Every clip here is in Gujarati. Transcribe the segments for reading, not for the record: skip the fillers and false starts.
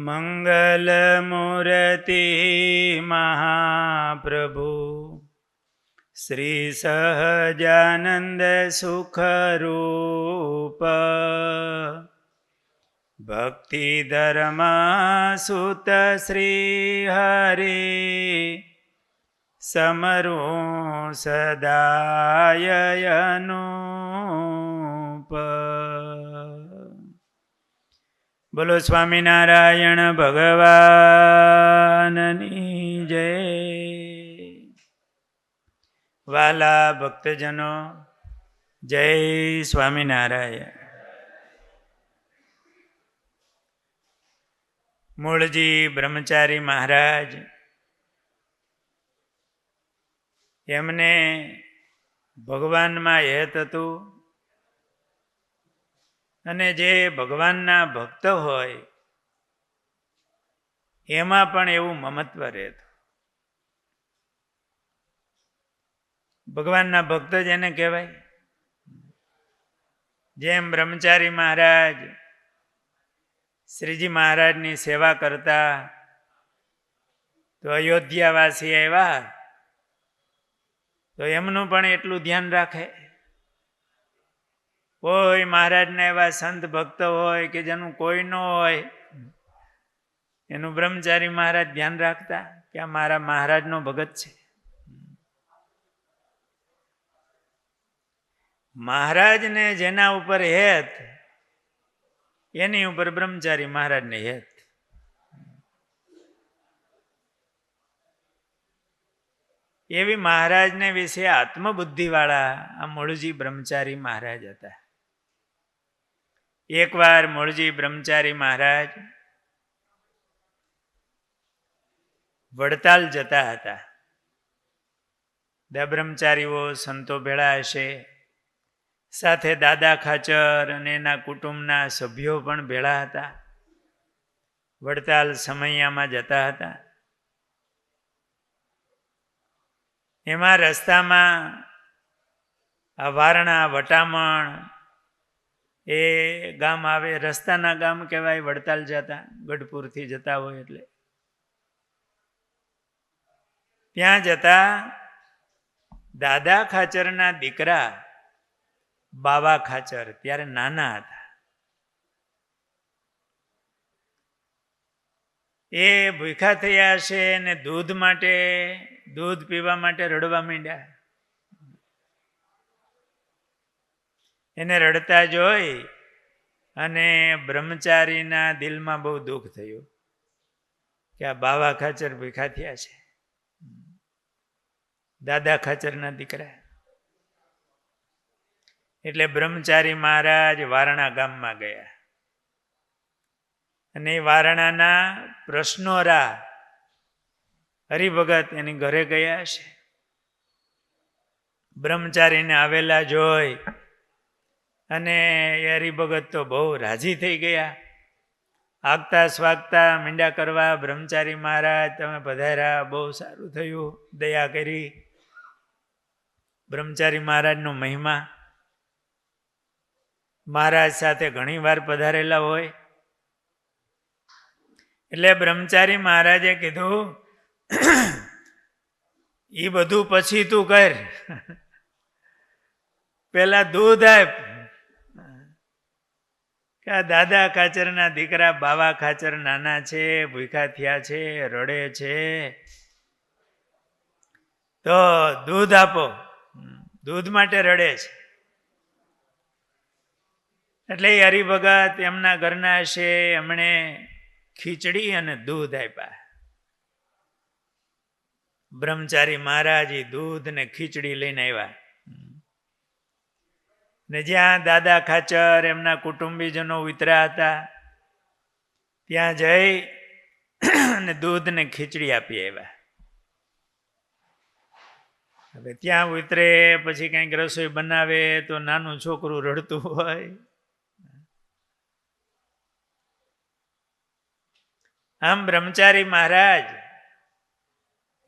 મંગલમૂર્તિ મહાપ્રભુ શ્રી સહજાનંદ સુખરૂપ ભક્તિ ધર્મ સુત શ્રી હરિ સમરું સદાય અનુપ. બોલો સ્વામિનારાયણ ભગવાનની જય. વાલા ભક્તજનો, જય સ્વામિનારાયણ. મૂળજી બ્રહ્મચારી મહારાજ એમને ભગવાનમાં હેત હતું અને જે ભગવાનના ભક્ત હોય એમાં પણ એવું મમત્વ રહેતું. ભગવાનના ભક્ત જેને કહેવાય, જેમ બ્રહ્મચારી મહારાજ શ્રીજી મહારાજની સેવા કરતા તો અયોધ્યાવાસી આવ્યા તો એમનું પણ એટલું ધ્યાન રાખે. કોઈ મહારાજના એવા સંત ભક્ત હોય કે જેનું કોઈ ન હોય એનું બ્રહ્મચારી મહારાજ ધ્યાન રાખતા કે આ મારા મહારાજનો ભગત છે. મહારાજને જેના ઉપર હેત એની ઉપર બ્રહ્મચારી મહારાજને હેત. એવી મહારાજને વિશે આત્મબુદ્ધિવાળા આ મૂળજી બ્રહ્મચારી મહારાજ હતા. એકવાર મૂળજી બ્રહ્મચારી મહારાજ વડતાલ જતા હતા. બ્રહ્મચારીઓ સંતો ભેળા હશે, સાથે દાદા ખાચર અને એના કુટુંબના સભ્યો પણ ભેળા હતા. વડતાલ સમૈયામાં જતા હતા. એમાં રસ્તામાં આ વારણા વટામણ એ ગામ આવે. રસ્તાના ગામ કહેવાય વડતાલ જતા, ગઢપુરથી જતા હોય એટલે. ત્યાં જતા દાદા ખાચરના દીકરા બાવા ખાચર ત્યારે નાના હતા. એ ભૂખ્યા થયા હશે ને દૂધ પીવા માટે રડવા માંડ્યા. એને રડતા જોઈ અને બ્રહ્મચારીના દિલમાં બહુ દુઃખ થયું કે આ બાવા ખાચર ભૂખ્યા થયા છે, દાદા ખાચરના દીકરા. એટલે બ્રહ્મચારી મહારાજ વારણા ગામમાં ગયા અને વારણાના પ્રશ્નોરા હરિભગત એની ઘરે ગયા છે. બ્રહ્મચારીને આવેલા જોઈ અને હરિભગત તો બહુ રાજી થઈ ગયા. આગતા સ્વાગતા મીંડા કરવા. બ્રહ્મચારી મહારાજ તમે પધાર્યા, બહુ સારું થયું, દયા કરી. બ્રહ્મચારી મહારાજનો મહિમા, મહારાજ સાથે ઘણી વાર પધારેલા હોય. એટલે બ્રહ્મચારી મહારાજે કીધું એ બધું પછી તું કર, પેલા દૂધ આપ. કે આ દાદા ખાચરના દીકરા બાવા ખાચર નાના છે, ભૂખ્યા થયા છે, રડે છે, તો દૂધ આપો. દૂધ માટે રડે છે. એટલે હરિભગત એમના ઘરના છે, એમણે ખીચડી અને દૂધ આપ્યા. બ્રહ્મચારી મહારાજ દૂધ ને ખીચડી લઈને આવ્યા ને જ્યાં દાદા ખાચર એમના કુટુંબીજનો ઉતર્યા હતા ત્યાં જઈ અને દૂધ ને ખીચડી આપી આવ્યા. હવે ત્યાં ઉતરે પછી કંઈક રસોઈ બનાવે તો નાનું છોકરું રડતું હોય. આમ બ્રહ્મચારી મહારાજ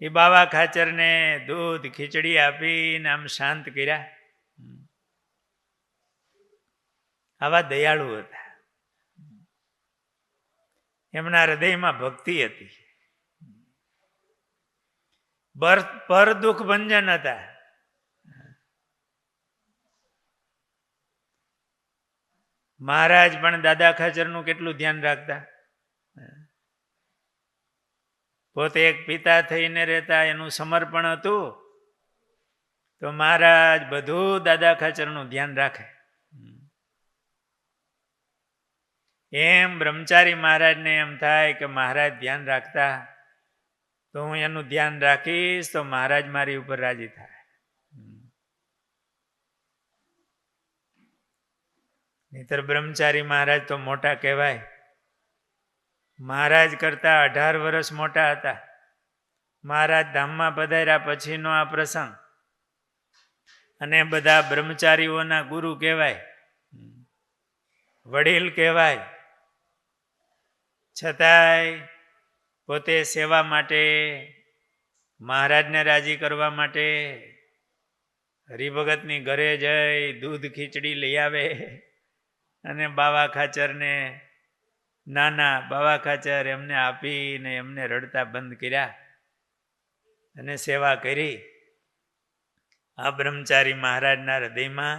એ બાવા ખાચરને દૂધ ખીચડી આપીને આમ શાંત કર્યા. આવા દયાળુ હતા. એમના હૃદયમાં ભક્તિ હતી, પર દુઃખ ભંજન હતા. મહારાજ પણ દાદા ખાચરનું કેટલું ધ્યાન રાખતા. પોતે એક પિતા થઈને રહેતા, એનું સમર્પણ હતું, તો મહારાજ બધું દાદા ખાચરનું ધ્યાન રાખે. એમ બ્રહ્મચારી મહારાજને એમ થાય કે મહારાજ ધ્યાન રાખતા, તો હું એનું ધ્યાન રાખીશ તો મહારાજ મારી ઉપર રાજી થાય. નહીતર બ્રહ્મચારી મહારાજ તો મોટા કહેવાય. મહારાજ કરતા 18 વર્ષ મોટા હતા. મહારાજ ધામમાં પધાર્યા પછીનો આ પ્રસંગ, અને બધા બ્રહ્મચારીઓના ગુરુ કહેવાય, વડીલ કહેવાય, છતાંય પોતે સેવા માટે, મહારાજને રાજી કરવા માટે હરિભગતની ઘરે જઈ દૂધ ખીચડી લઈ આવે અને બાવા ખાચરને, નાના બાવા ખાચર એમને આપીને એમને રડતા બંધ કર્યા અને સેવા કરી. આ બ્રહ્મચારી મહારાજના હૃદયમાં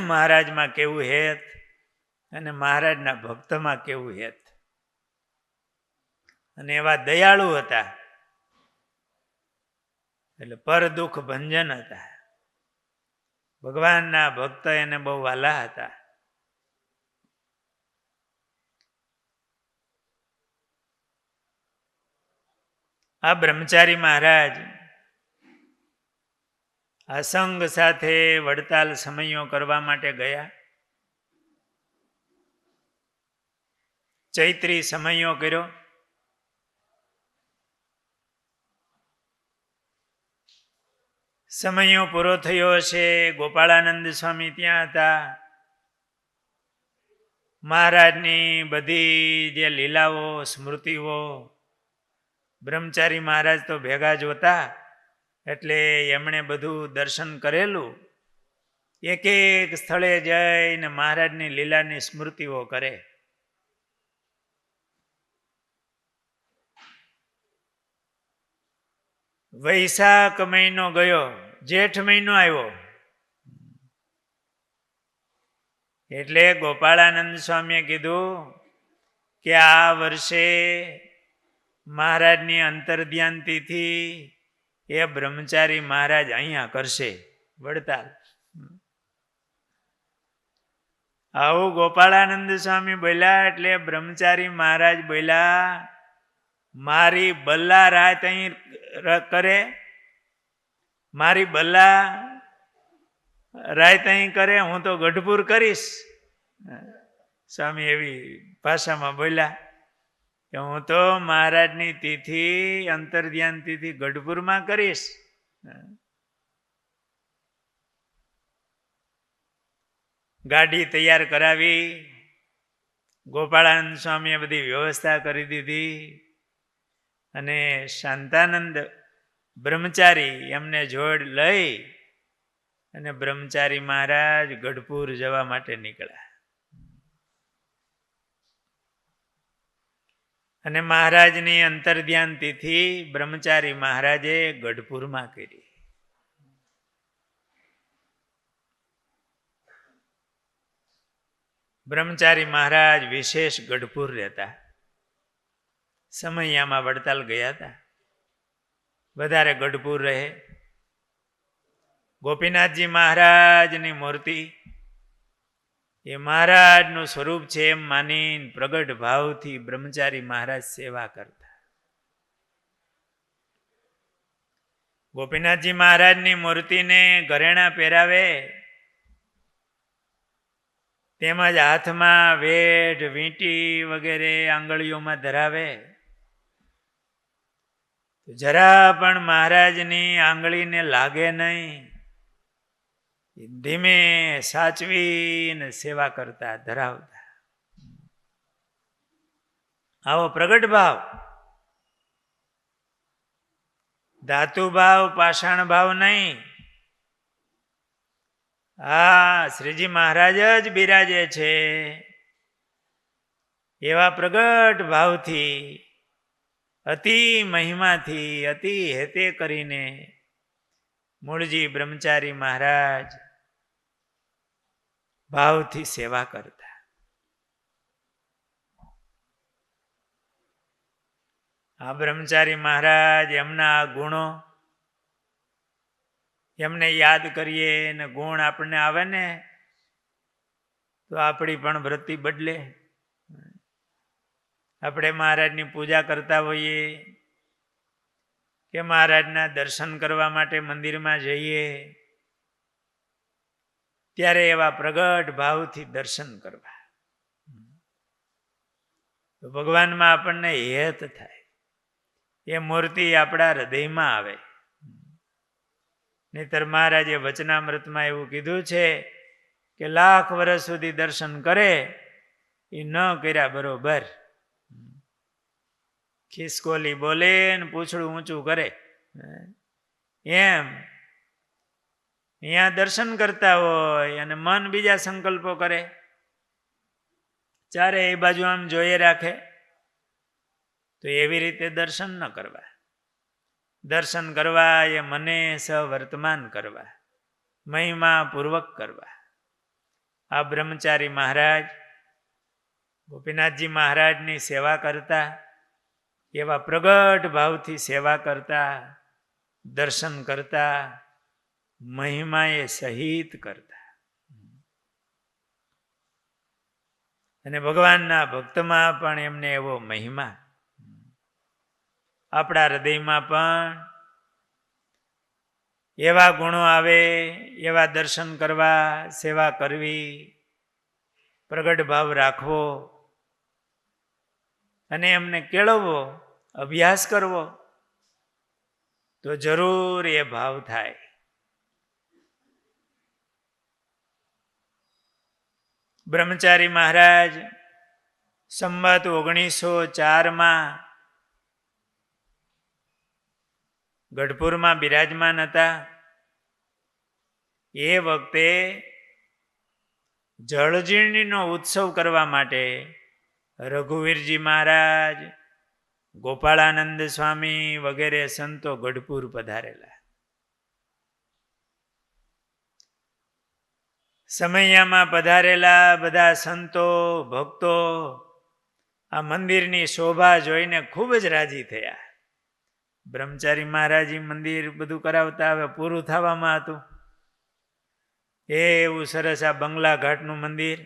મહારાજમાં કેવું હેત અને મહારાજના ભક્તમાં કેવું હેત, અને એવા દયાળુ હતા, એટલે પર દુઃખ ભંજન હતા. ભગવાનના ભક્ત એને બહુ વાલા હતા. આ બ્રહ્મચારી મહારાજ આ સંઘ સાથે વડતાલ સમયો કરવા માટે ગયા. ચૈત્રી સમયો કર્યો. સમયો પૂરો થયો છે. ગોપાળાનંદ સ્વામી ત્યાં હતા. મહારાજની બધી જે લીલાઓ, સ્મૃતિઓ બ્રહ્મચારી મહારાજ તો ભેગા જ હોતા, એટલે એમણે બધું દર્શન કરેલું. એક એક સ્થળે જઈને મહારાજની લીલાની સ્મૃતિઓ કરે. વૈશાખ મહિનો ગયો, જેઠ મહિનો આવ્યો, એટલે ગોપાળાનંદ સ્વામીએ કીધું કે આ વર્ષે મહારાજની અંતર્ધ્યાનથી એ બ્રહ્મચારી મહારાજ અહીંયા કરશે, વડતાલ. આવું ગોપાળાનંદ સ્વામી બોલ્યા એટલે બ્રહ્મચારી મહારાજ બોલ્યા, મારી બલ્લા રાત અહીં કરે, મારી બલ્લા રાત અહીં કરે, હું તો ગઢપુર કરીશ. સ્વામી એવી ભાષામાં બોલ્યા કે હું તો મહારાજની તિથિ, અંતર્ધ્યાન તિથિ ગઢપુરમાં કરીશ. ગાડી તૈયાર કરાવી, ગોપાળાનંદ સ્વામીએ બધી વ્યવસ્થા કરી દીધી, અને શાંતાનંદ બ્રહ્મચારી એમને જોડ લઈ અને બ્રહ્મચારી મહારાજ ગઢપુર જવા માટે નીકળ્યા. અને મહારાજની અંતર્ધ્યાન તિથિ બ્રહ્મચારી મહારાજે ગઢપુરમાં કરી. બ્રહ્મચારી મહારાજ વિશેષ ગઢપુર રહેતા. સમયામાં વડતાલ ગયા હતા, વધારે ગઢપુર રહે. ગોપીનાથજી મહારાજની મૂર્તિ એ મહારાજનું સ્વરૂપ છે એમ માની પ્રગટ ભાવથી બ્રહ્મચારી મહારાજ સેવા કરતા. ગોપીનાથજી મહારાજની મૂર્તિને ઘરેણા પહેરાવે, તેમજ હાથમાં વેઢ, વીંટી વગેરે આંગળીઓમાં ધરાવે. જરા પણ મહારાજની આંગળીને લાગે નહીં, ધીમે સાચવીને સેવા કરતા, ધરાવતા. આવો પ્રગટ ભાવ, ધાતુ ભાવ, પાષાણ ભાવ નહીં. હા, શ્રીજી મહારાજ જ બિરાજે છે એવા પ્રગટ ભાવથી અતિ મહિમાથી અતિ હેતે કરીને મૂળજી બ્રહ્મચારી મહારાજ ભાવથી સેવા કરતા. આ બ્રહ્મચારી મહારાજ એમના ગુણો એમને યાદ કરીએ ને ગુણ આપણને આવે ને તો આપણી પણ વૃત્તિ બદલે. આપણે મહારાજની પૂજા કરતા હોઈએ કે મહારાજના દર્શન કરવા માટે મંદિરમાં જઈએ ત્યારે એવા પ્રગટ ભાવથી દર્શન કરવા તો ભગવાનમાં આપણને હેત થાય. એ મૂર્તિ આપણા હૃદયમાં આવે. નહીતર મહારાજે વચનામૃતમાં એવું કીધું છે કે લાખ વર્ષ સુધી દર્શન કરે એ ન કર્યા બરોબર. ખિસકોલી બોલે ને પૂછડું ઊંચું કરે એમ અહીંયા દર્શન કરતા હોય અને મન બીજા સંકલ્પો કરે, ચારે એ બાજુ આમ જોઈએ રાખે, તો એવી રીતે દર્શન ન કરવા. દર્શન કરવા એ મને સવર્તમાન કરવા, મહિમા પૂર્વક કરવા. આ બ્રહ્મચારી મહારાજ ગોપીનાથજી મહારાજની સેવા કરતા, એવા પ્રગટ ભાવથી સેવા કરતા, દર્શન કરતા, મહિમાએ સહિત કરતા. અને ભગવાનના ભક્તમાં પણ એમને એવો મહિમા. આપણા હૃદયમાં પણ એવા ગુણો આવે, એવા દર્શન કરવા, સેવા કરવી, પ્રગટ ભાવ રાખવો અને એમને કેળવવો, અભ્યાસ કરવો, તો જરૂર એ ભાવ થાય. બ્રહ્મચારી મહારાજ સંવત 1904 ગઢપુરમાં બિરાજમાન હતા. એ વખતે જળજીર્ણીનો ઉત્સવ કરવા માટે રઘુવીરજી મહારાજ, ગોપાળાનંદ સ્વામી વગેરે સંતો ગઢપુર પધારેલા. સમયમાં પધારેલા બધા સંતો ભક્તો આ મંદિરની શોભા જોઈને ખૂબ જ રાજી થયા. બ્રહ્મચારી મહારાજી મંદિર બધું કરાવતા, હવે પૂરું થવામાં હતું. એવું સરસ આ બંગલા ઘાટનું મંદિર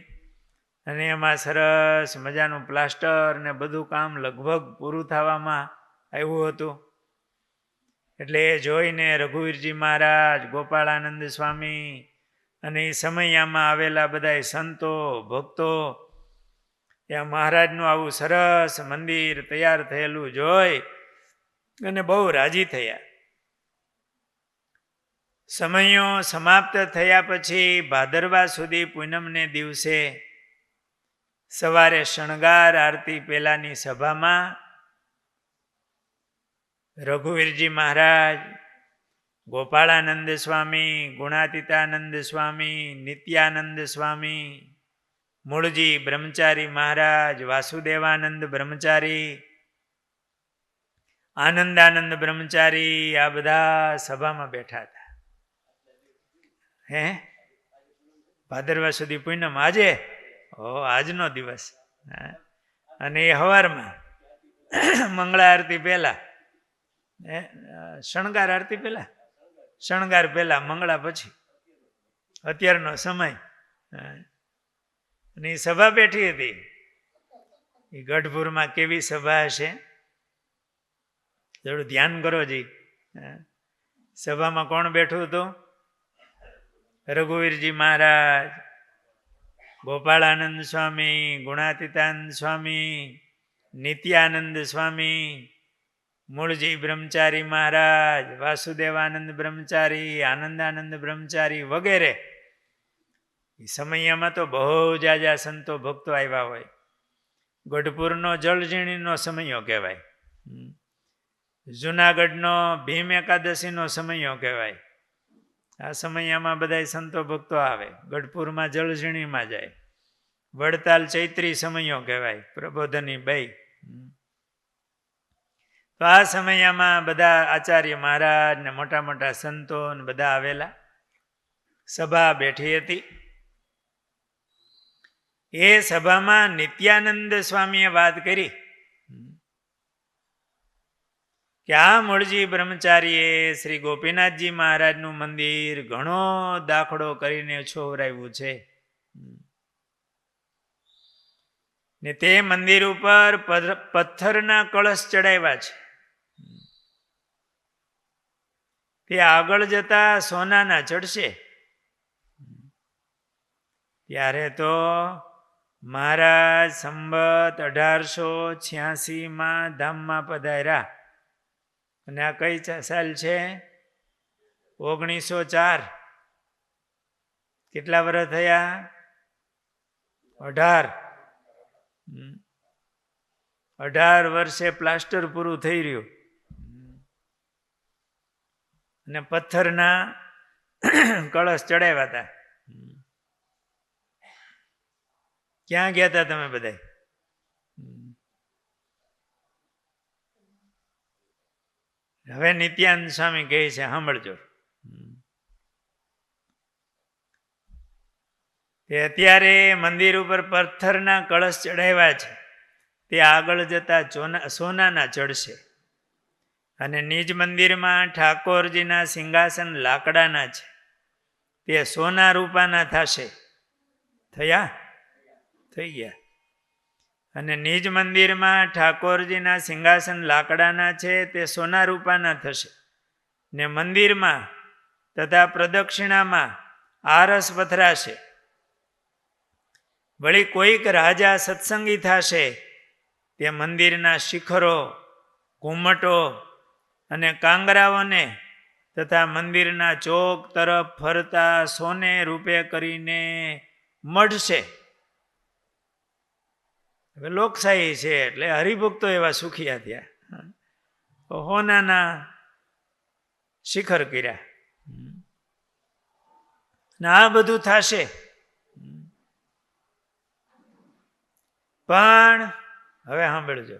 અને એમાં સરસ મજાનું પ્લાસ્ટર ને બધું કામ લગભગ પૂરું થવામાં આવ્યું હતું. એટલે એ જોઈને રઘુવીરજી મહારાજ, ગોપાળાનંદ સ્વામી અને એ સમયમાં આવેલા બધા સંતો ભક્તો ત્યાં મહારાજનું આવું સરસ મંદિર તૈયાર થયેલું જોઈ અને બહુ રાજી થયા. સમયો સમાપ્ત થયા પછી ભાદરવા સુધી પૂનમને દિવસે સવારે શણગાર આરતી પહેલાની સભામાં રઘુવીરજી મહારાજ, ગોપાળાનંદ સ્વામી, ગુણાતીતાનંદ સ્વામી, નિત્યાનંદ સ્વામી, મૂળજી બ્રહ્મચારી મહારાજ, વાસુદેવાનંદ બ્રહ્મચારી, આનંદાનંદ બ્રહ્મચારી, આ બધા સભામાં બેઠા હતા. ભાદરવા સુધી પૂનમ આજે આજનો દિવસ. અને એ સવારમાં મંગળા આરતી પહેલા, શણગાર આરતી પહેલા, શણગાર પહેલા, મંગળા પછી, અત્યારનો સમય. અને એ સભા બેઠી હતી. એ ગઢપુરમાં કેવી સભા હશે થોડું ધ્યાન કરો જી. સભામાં કોણ બેઠું હતું? રઘુવીરજી મહારાજ, ગોપાળાનંદ સ્વામી, ગુણાતીતાનંદ સ્વામી, નિત્યાનંદ સ્વામી, મૂળજી બ્રહ્મચારી મહારાજ, વાસુદેવાનંદ બ્રહ્મચારી, આનંદાનંદ બ્રહ્મચારી વગેરે. એ સમયમાં તો બહુ જાજા સંતો ભક્તો આવ્યા હોય. ગઢપુરનો જળઝીણીનો સમયો કહેવાય. જુનાગઢનો ભીમ એકાદશીનો સમયો કહેવાય. આ સમયમાં બધા સંતો ભક્તો આવે, ગઢપુરમાં જળઝીણીમાં જાય. વડતાલ ચૈત્રી સમયો કહેવાય, પ્રબોધની બઈ. તો આ સમયમાં બધા આચાર્ય મહારાજ ને મોટા મોટા સંતો ને બધા આવેલા, સભા બેઠી હતી. એ સભામાં નિત્યાનંદ સ્વામીએ વાત કરી કે આ મૂળજી બ્રહ્મચારીએ શ્રી ગોપીનાથજી મહારાજનું મંદિર ઘણો દાખલો કરીને છોવરાવ્યું છે ને તે મંદિર ઉપર પથ્થરના કળશ ચડાવ્યા છે. તે આગળ જતા સોનાના ચડશે. ત્યારે તો મહારાજ સંવત 1886 ધામમાં પધાર્યા. અને આ કઈ સાલ છે? 1904. કેટલા વર્ષ થયા? 18. 18 વર્ષે પ્લાસ્ટર પૂરું થઈ રહ્યું અને પથ્થરના કળશ ચડાવ્યા હતા. ક્યાં ગયા હતા તમે બધા? હવે નિત્યાનંદ સ્વામી કહે છે, સાંભળજો. તે અત્યારે મંદિર ઉપર પથ્થરના કળશ ચડાવ્યા છે, તે આગળ જતા સોનાના ચડશે. અને નિજ મંદિરમાં ઠાકોરજીના સિંહાસન લાકડાના છે, તે સોના રૂપાના થશે. થયા? થઈ ગયા. અને નિજ મંદિરમાં ઠાકોરજીના સિંહાસન લાકડાના છે, તે સોના રૂપાના થશે. ને મંદિરમાં તથા પ્રદક્ષિણામાં આરસ પથરાશે. વળી કોઈક રાજા સત્સંગી થશે, તે મંદિરના શિખરો, ઘુમ્મટો અને કાંગરાઓને તથા મંદિરના ચોક તરફ ફરતા સોને રૂપે કરીને મઢશે. હવે લોકશાહી છે એટલે હરિભક્તો એવા સુખિયા થયા, હોનાના શિખર કર્યા. ને આ બધું થશે. પણ હવે સાંભળજો,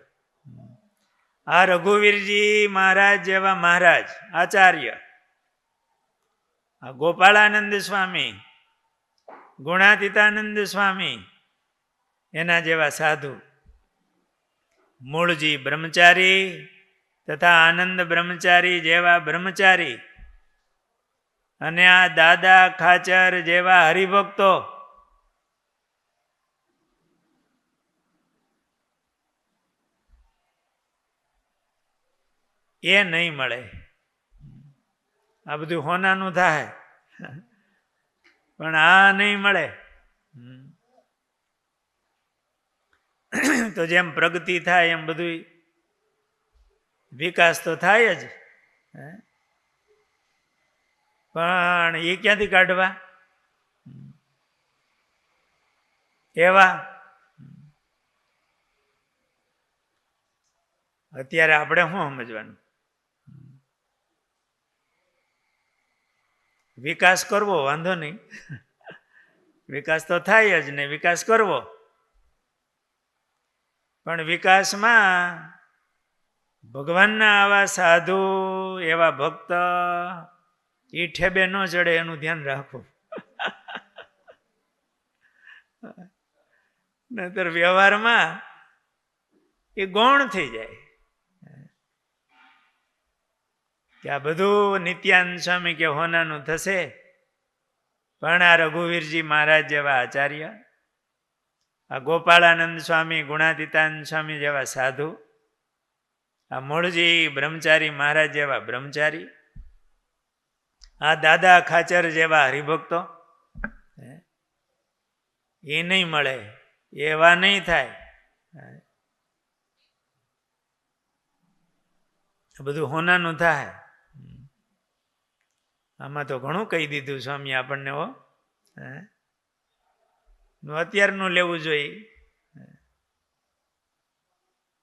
આ રઘુવીરજી મહારાજ જેવા મહારાજ આચાર્ય, આ ગોપાળાનંદ સ્વામી, ગુણાતીતાનંદ સ્વામી, એના જેવા સાધુ, મૂળજી બ્રહ્મચારી તથા આનંદ બ્રહ્મચારી જેવા બ્રહ્મચારી, અને આ દાદા ખાચર જેવા હરિભક્તો, એ નહીં મળે. આ બધું હોનાનું થાય પણ આ નહીં મળે. તો જેમ પ્રગતિ થાય એમ બધું વિકાસ તો થાય જ, પણ એ ક્યાંથી કાઢવા એવા? અત્યારે આપણે શું સમજવાનું? વિકાસ કરવો વાંધો નહીં, વિકાસ તો થાય જ ને, વિકાસ કરવો. પણ વિકાસમાં ભગવાનના આવા સાધુ, એવા ભક્ત એ ઠેબે ન ચડે એનું ધ્યાન રાખવું. નહીતર વ્યવહારમાં એ ગૌણ થઈ જાય કે આ બધું નિત્યાનંદ સ્વામી કે હોનાનું થશે. પણ આ રઘુવીરજી મહારાજ જેવા આચાર્ય, આ ગોપાળાનંદ સ્વામી, ગુણાતીતાનંદ સ્વામી જેવા સાધુ, આ મૂળજી બ્રહ્મચારી મહારાજ જેવા બ્રહ્મચારી, આ દાદા ખાચર જેવા હરિભક્તો, એ નહીં મળે, એવા નહીં થાય. બધું હોનાનું થાય. આમાં તો ઘણું કહી દીધું સ્વામી આપણને. હો, અત્યારનું લેવું જોઈએ.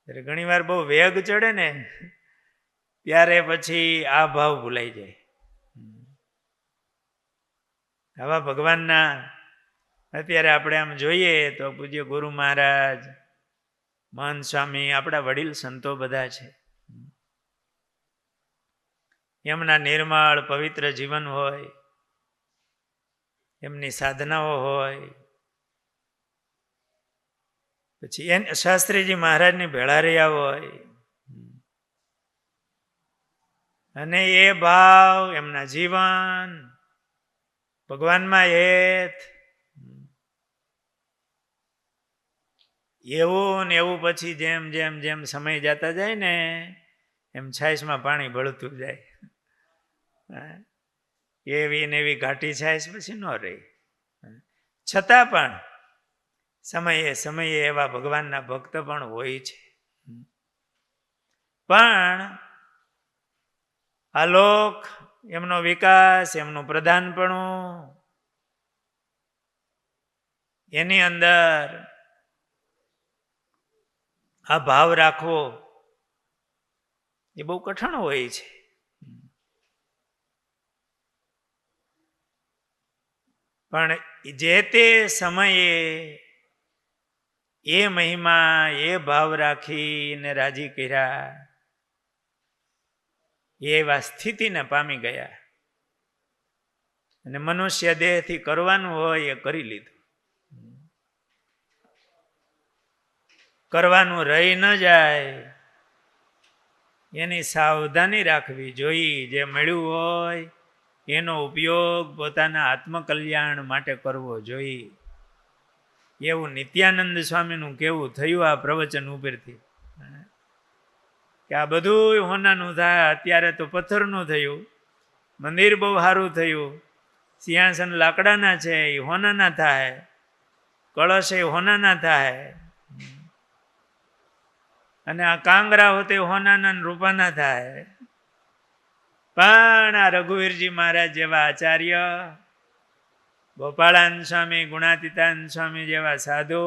ઘણી વાર બહુ વેગ ચડે ને ત્યારે પછી આ ભાવ ભૂલાઈ જાય. આવા ભગવાનના અત્યારે આપણે આમ જોઈએ તો પૂજ્ય ગુરુ મહારાજ, મહંત સ્વામી, આપણા વડીલ સંતો બધા છે. એમના નિર્મળ પવિત્ર જીવન હોય, એમની સાધનાઓ હોય, પછી શાસ્ત્રીજી મહારાજની ભેળા રહ્યા હોય, અને એ ભાવ, એમના જીવન ભગવાનમાં હેત, એવું ને એવું પછી જેમ જેમ જેમ સમય જતા જાય ને એમ છાશમાં પાણી ભળતું જાય. એવી ને એવી ઘાટી છાશ પછી ન રહી. છતાં પણ સમયે સમયે એવા ભગવાનના ભક્ત પણ હોય છે. પણ આલોક એમનો વિકાસ, એમનું પ્રધાનપણું, એની અંદર આ ભાવ રાખવો એ બહુ કઠણ હોય છે. પણ જે તે સમયે એ મહિમા, એ ભાવ રાખીને રાજી કર્યા, એવા સ્થિતિને પામી ગયા, અને મનુષ્ય દેહથી કરવાનું હોય એ કરી લીધું. કરવાનું રહી ન જાય એની સાવધાની રાખવી જોઈએ. જે મળ્યું હોય એનો ઉપયોગ પોતાના આત્મકલ્યાણ માટે કરવો જોઈએ. એવું નિત્યાનંદ સ્વામીનું કેવું થયું આ પ્રવચન ઉપરથી, કે આ બધું હોનાનું થાય. અત્યારે તો પથ્થરનું થયું, મંદિર બહુ સારું થયું, સિંહાસન લાકડાના છે એ હોનાના થાય, કળશ એ હોનાના થાય, અને આ કાંગરા હોતે હોનાના રૂપાના થાય. પણ આ રઘુવીરજી મહારાજ જેવા આચાર્ય, ગોપાળાનંદ સ્વામી, ગુણાતીતાનંદ સ્વામી જેવા સાધુ,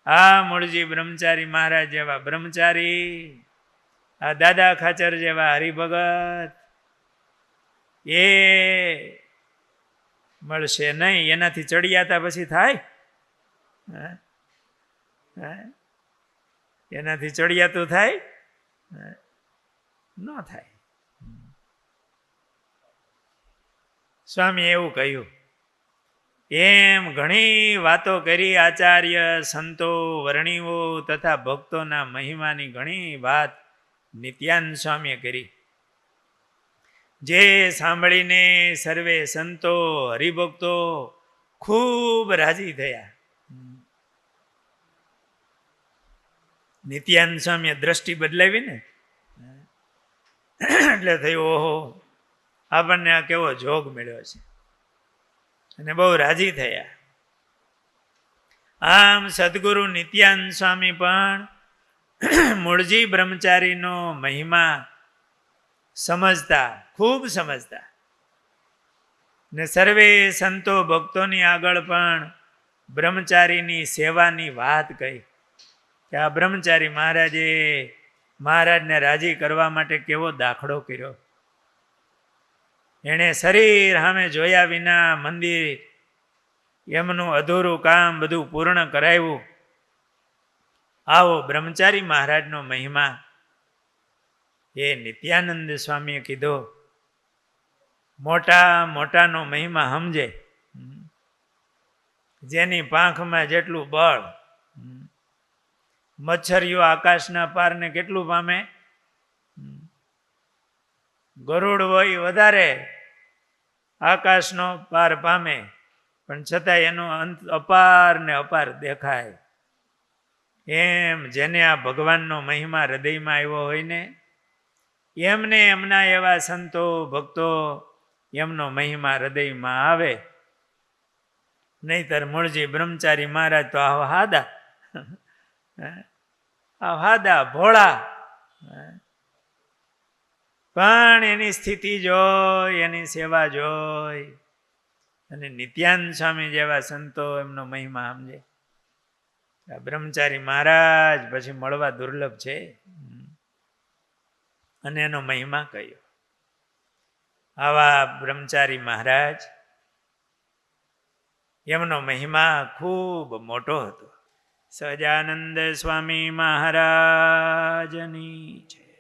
આ મૂળજી બ્રહ્મચારી મહારાજ જેવા બ્રહ્મચારી, આ દાદા ખાચર જેવા હરિભગત, એ મળશે નહીં. એનાથી ચડિયાતા પછી થાય? એનાથી ચડિયાતું થાય? ન થાય. સ્વામી એવું કહ્યું. એમ ઘણી વાતો કરી આચાર્ય, સંતો, વર્ણિઓ તથા ભક્તોના મહિમાની ઘણી વાત નિત્યાનંદ સ્વામીએ કરી, જે સાંભળીને સર્વે સંતો, હરિભક્તો ખૂબ રાજી થયા. નિત્યાનંદ સ્વામીએ દ્રષ્ટિ બદલાવી ને એટલે થયું, ઓહો, આપણને આ કેવો જોગ મળ્યો છે, અને બહુ રાજી થયા. આમ સદગુરુ નિત્યાનંદ સ્વામી પણ મૂળજી બ્રહ્મચારીનો મહિમા સમજતા, ખૂબ સમજતા, ને સર્વે સંતો ભક્તોની આગળ પણ બ્રહ્મચારીની સેવાની વાત કહી, કે આ બ્રહ્મચારી મહારાજે મહારાજને રાજી કરવા માટે કેવો દાખલો કર્યો. એણે શરીર સામે જોયા વિના મંદિર, એમનું અધૂરું કામ બધું પૂર્ણ કરાવ્યું. આવો બ્રહ્મચારી મહારાજનો મહિમા એ નિત્યાનંદ સ્વામીએ કીધો. મોટા મોટાનો મહિમા સમજે, જેની પાંખમાં જેટલું બળ. મચ્છરીઓ આકાશના પારને કેટલું પામે? ગરુડ હોય વધારે આકાશનો પાર પામે, પણ છતાં એનો અંત અપાર ને અપાર દેખાય. એમ જેને આ ભગવાનનો મહિમા હૃદયમાં આવ્યો હોય ને, એમને એમના એવા સંતો ભક્તો, એમનો મહિમા હૃદયમાં આવે. નહીતર મૂળજી બ્રહ્મચારી મહારાજ તો હાદા ભોળા, પણ એની સ્થિતિ જોઈ, એની સેવા જોઈ, અને નિત્યાનંદ સ્વામી જેવા સંતો એમનો મહિમા સમજે. બ્રહ્મચારી મહારાજ પછી મળવા દુર્લભ છે, અને એનો મહિમા કયો. આવા બ્રહ્મચારી મહારાજ એમનો મહિમા ખૂબ મોટો હતો. સહજાનંદ સ્વામી મહારાજની જય.